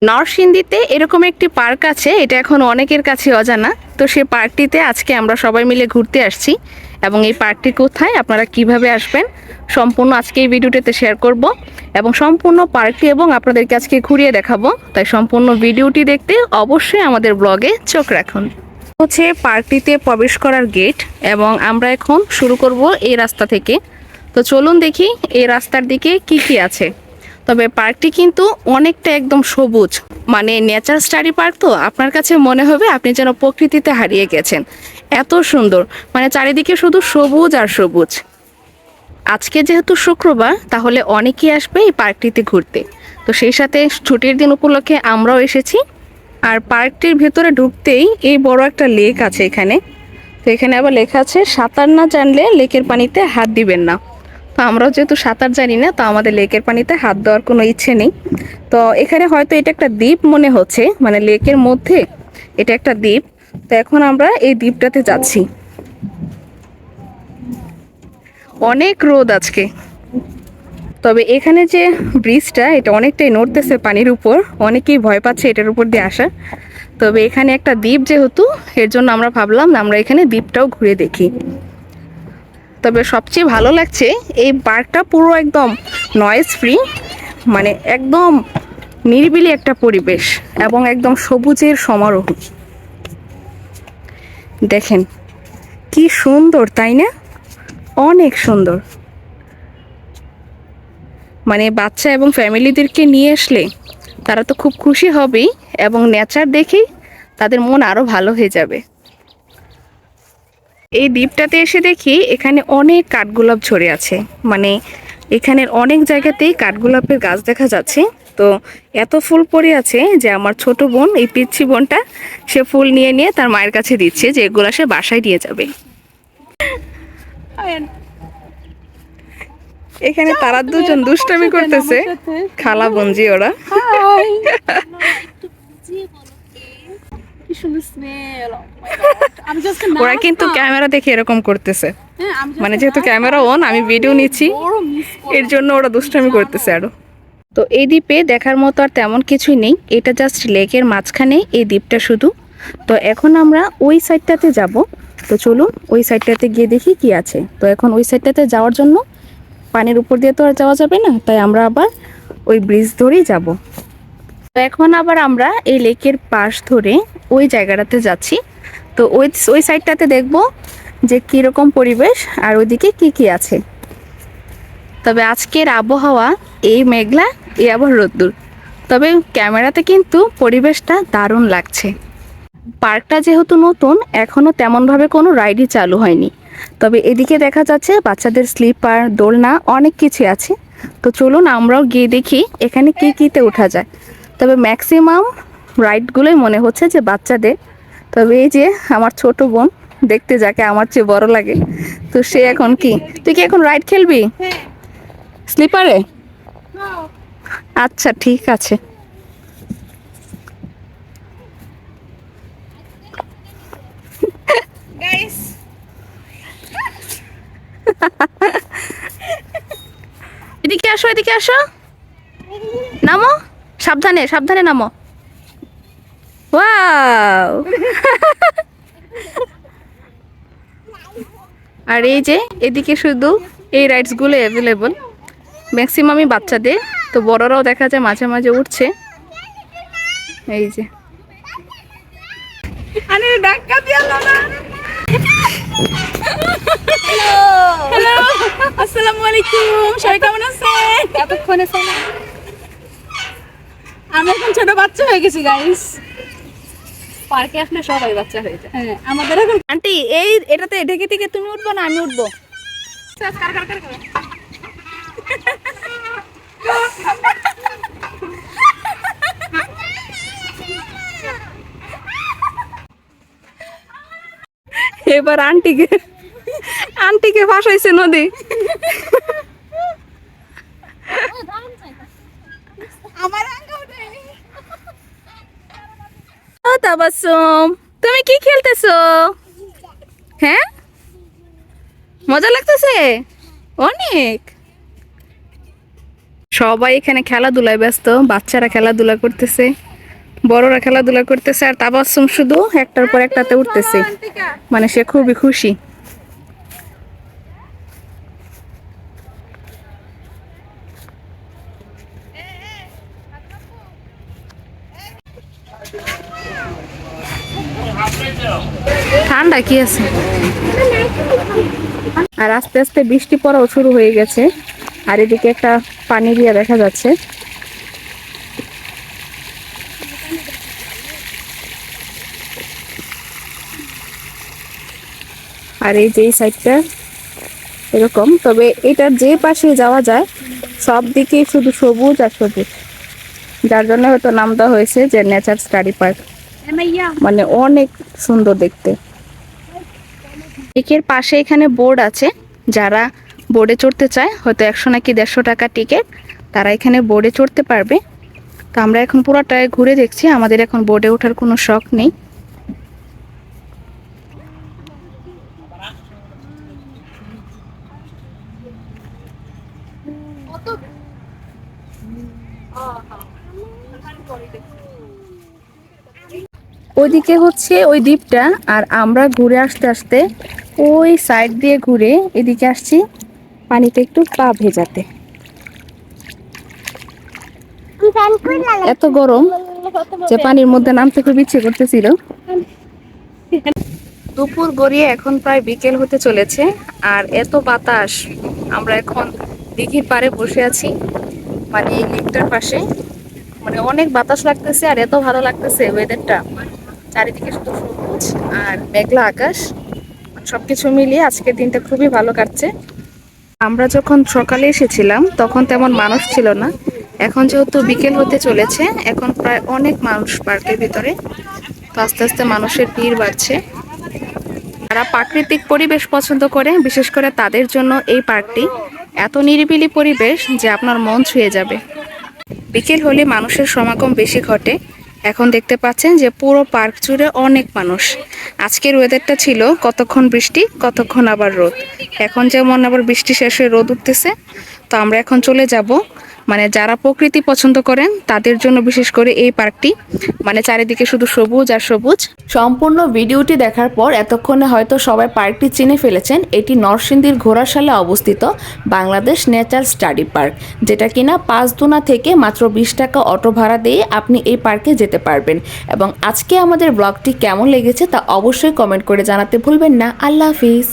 নরসিংদীতে এরকম একটি পার্ক আছে, এটা এখন অনেকের কাছে অজানা। তো সেই পার্কটিতে আজকে আমরা সবাই মিলে ঘুরতে আসছি, এবং এই পার্কটি কোথায়, আপনারা কিভাবে আসবেন, সম্পূর্ণ আজকে এই ভিডিওটিতে শেয়ার করব এবং সম্পূর্ণ পার্কটি এবং আপনাদেরকে আজকে ঘুরিয়ে দেখাবো। তাই সম্পূর্ণ ভিডিওটি দেখতে অবশ্যই আমাদের ব্লগে চোখ রাখুন। হচ্ছে পার্কটিতে প্রবেশ করার গেট, এবং আমরা এখন শুরু করব এই রাস্তা থেকে। তো চলুন দেখি এই রাস্তার দিকে কি কি আছে। তবে পার্কটি কিন্তু অনেকটা একদম সবুজ, মানে নেচার স্টাডি পার্ক। তো আপনার কাছে মনে হবে আপনি যেন প্রকৃতিতে হারিয়ে গেছেন, এত সুন্দর, মানে চারিদিকে শুধু সবুজ আর সবুজ। আজকে যেহেতু শুক্রবার, তাহলে অনেকেই আসবে এই পার্কটিতে ঘুরতে। তো সেই সাথে ছুটির দিন উপলক্ষে আমরাও এসেছি। আর পার্কটির ভেতরে ঢুকতেই এই বড় একটা লেক আছে এখানে। তো এখানে আবার লেখা আছে সাঁতার না জানলে লেকের পানিতে হাত দিবেন না। তো আমরাও যেহেতু সাঁতার জানি না, তো আমাদের লেকের পানিতে হাত দেওয়ার কোনো ইচ্ছে নেই। তো এখানে হয়তো এটা একটা দ্বীপ মনে হচ্ছে, মানে লেকের মধ্যে এটা একটা দ্বীপ। তো এখন আমরা এই দ্বীপটাতে যাচ্ছি। অনেক রোদ আজকে, তবে এখানে যে ব্রিজটা, এটা অনেকটাই নড়তেছে পানির উপর, অনেকেই ভয় পাচ্ছে এটার উপর দিয়ে আসা। তবে এখানে একটা দ্বীপ যেহেতু, এর জন্য আমরা ভাবলাম আমরা এখানে দ্বীপটাও ঘুরে দেখি। তবে সবচেয়ে ভালো লাগছে এই পার্কটা পুরো একদম নয়েজ ফ্রি, মানে একদম নিরিবিলি একটা পরিবেশ এবং একদম সবুজের সমারোহ। দেখেন কি সুন্দর, তাই না? অনেক সুন্দর। মানে বাচ্চা এবং ফ্যামিলিদেরকে নিয়ে আসলে তারা তো খুব খুশি হবেই, এবং নেচার দেখেই তাদের মন আরও ভালো হয়ে যাবে। এই দ্বীপটাতে এসে দেখি এখানে অনেক কাঠগোলাপ ঝরে আছে, মানে এখানের অনেক জায়গাতেই কাঠগোলাপের গাছ দেখা যাচ্ছে। তো এত ফুল পড়ে আছে যে আমার ছোট বোন, এই পিচ্ছি বোনটা, সে ফুল নিয়ে নিয়ে তার মায়ের কাছে দিচ্ছে যে এগুলা সে বাসায় দিয়ে যাবে। এখানে তারা দুজন দুষ্টামি করতেছে, খালা বোনজি ওরা। ওরা কিন্তু ক্যামেরা দেখে এরকম করতেছে, মানে যেহেতু ক্যামেরা অন, আমি ভিডিও নিচ্ছি, এর জন্য ওরা দুষ্টামি করতেছে আরো। তো এই দ্বীপে দেখার মতো আর তেমন কিছুই নেই, এটা জাস্ট লেকের মাঝখানে এই দ্বীপটা শুধু। তো এখন আমরা ওই সাইডটাতে যাব। তো চলুন ওই সাইডটাতে গিয়ে দেখি কি আছে। তো এখন ওই সাইডটাতে যাওয়ার জন্য পানির উপর দিয়ে তো আর যাওয়া যাবে না, তাই আমরা আবার ওই ব্রিজ ধরেই যাব। তো এখন আবার আমরা এই লেকের পাশ ধরে ওই জায়গাটাতে যাচ্ছি। তো ওই সাইডটাতে দেখব যে কীরকম পরিবেশ আর ওইদিকে কি কি আছে। তবে আজকের আবহাওয়া এই মেঘলা, এই আবার রোদ্দুর, তবে ক্যামেরাতে কিন্তু পরিবেশটা দারুণ লাগছে। পার্কটা যেহেতু নতুন, এখনও তেমনভাবে কোনো রাইডই চালু হয়নি। তবে এদিকে দেখা যাচ্ছে বাচ্চাদের স্লিপার, দোলনা, অনেক কিছু আছে। তো চলুন আমরাও গিয়ে দেখি এখানে কী কীতে ওঠা যায়। তবে ম্যাক্সিমাম রাইডগুলোই মনে হচ্ছে যে বাচ্চাদের। তবে এই যে আমার ছোট বোন, দেখতে যাকে আমার চেয়ে বড় লাগে, তো সে এখন কি, তুই কি এখন রাইড খেলবি স্লিপারে? আচ্ছা ঠিক আছে। এদিকে আসো, এদিকে আসো, নামো, সাবধানে সাবধানে নামো। ওয়াও! আর এই যে এদিকে শুধু এই রাইডসগুলো অ্যাভেলেবল, ম্যাক্সিমামই বাচ্চাদের। তো বড়রাও দেখা যায় মাঝে মাঝে উঠছে। এই যে আসসালামু আলাইকুম, সবাই কেমন আছেন? এতক্ষণে আমি এখন ছোট বাচ্চা হয়ে গেছি গাইস। পার্কে আসলে সবাই বাচ্চা হয়ে যায়। হ্যাঁ, আমাদের এখন আন্টি এই এটাতে ঢেকে থেকে তুমি উঠবো না আমি উঠবো? এবার আন্টিকে ফাঁসাইছে নদী। তাবাসসুম, তুমি কি খেলতেছো? হ্যাঁ, মজা লাগতেছে অনেক। সবাই এখানে খেলাধুলায় ব্যস্ত, বাচ্চারা খেলাধুলা করতেছে। বড়রা খেলাধুলা করতেছে আর তাবাসসুম শুধু একটার পর একটাতে উঠতেছে, মানে সে খুবই খুশি। ঠান্ডা কি আছে, আর আস্তে আস্তে বৃষ্টি পড়াও শুরু হয়ে গেছে। আর এদিকে একটা পানি দিয়া দেখা যাচ্ছে। আর এই যে সাইডটা এরকম, তবে এটার যে পাশে যাওয়া যায় সব দিকে শুধু সবুজ আর সবুজ, যার জন্য হয়তো নাম দেওয়া হয়েছে যে নেচার স্টাডি পার্ক, মানে অনেক সুন্দর দেখতে। এর পাশে এখানে বোর্ড আছে, যারা বোর্ডে চড়তে চায় হয়তো 100 নাকি 150 টাকা টিকিট, তারা এখানে বোর্ডে চড়তে পারবে। তো আমরা এখন পুরোটায় ঘুরে দেখছি, আমাদের এখন বোর্ডে ওঠার কোনো শখ নেই। ওইদিকে হচ্ছে ওই দ্বীপটা, আর আমরা ঘুরে আসতে আসতে ওই সাইড দিয়ে ঘুরে এদিকে আসছি পানিতে একটু পা ভেজাতে। এত গরম যে পানির মধ্যে নামতে খুব ইচ্ছে করতেছিল। দুপুর গড়িয়ে এখন প্রায় বিকেল হতে চলেছে, আর এত বাতাস। আমরা এখন দিঘির পাড়ে বসে আছি, মানে এই লেকটার পাশে, মানে অনেক বাতাস লাগতেছে আর এত ভালো লাগতেছে ওয়েদারটা। চারিদিকে শুধু সবুজ আর মেঘলা আকাশ, সবকিছু মিলিয়ে আজকের দিনটা খুবই ভালো কাটছে। আমরা যখন সকালে এসেছিলাম তখন তেমন মানুষ ছিল না, এখন যেহেতু বিকেল হতে চলেছে এখন প্রায় অনেক মানুষ পার্কের ভিতরে। তো আস্তে আস্তে মানুষের ভিড় বাড়ছে। যারা প্রাকৃতিক পরিবেশ পছন্দ করে, বিশেষ করে তাদের জন্য এই পার্কটি এত নিরিবিলি পরিবেশ যে আপনার মন ছুঁয়ে যাবে। বিকেল হলে মানুষের সমাগম বেশি ঘটে। এখন দেখতে পাচ্ছেন যে পুরো পার্ক জুড়ে অনেক মানুষ। আজকের ওয়েদারটা ছিল কতক্ষণ বৃষ্টি কতক্ষণ আবার রোদ, এখন যেমন আবার বৃষ্টি শেষ হয়ে রোদ উঠতেছে। তো আমরা এখন চলে যাব, মানে যারা প্রকৃতি পছন্দ করেন তাদের জন্য বিশেষ করে এই পার্কটি, মানে চারিদিকে শুধু সবুজ আর সবুজ। সম্পূর্ণ ভিডিওটি দেখার পর এতক্ষণে হয়তো সবাই পার্কটি চিনে ফেলেছেন। এটি নরসিংদীর ঘোড়াশালে অবস্থিত বাংলাদেশ নেচার স্টাডি পার্ক, যেটা কিনা 5 থেকে মাত্র 20 টাকা অটো ভাড়া দিয়ে আপনি এই পার্কে যেতে পারবেন। এবং আজকে আমাদের ব্লগটি কেমন লেগেছে তা অবশ্যই কমেন্ট করে জানাতে ভুলবেন না। আল্লাহ হাফিজ।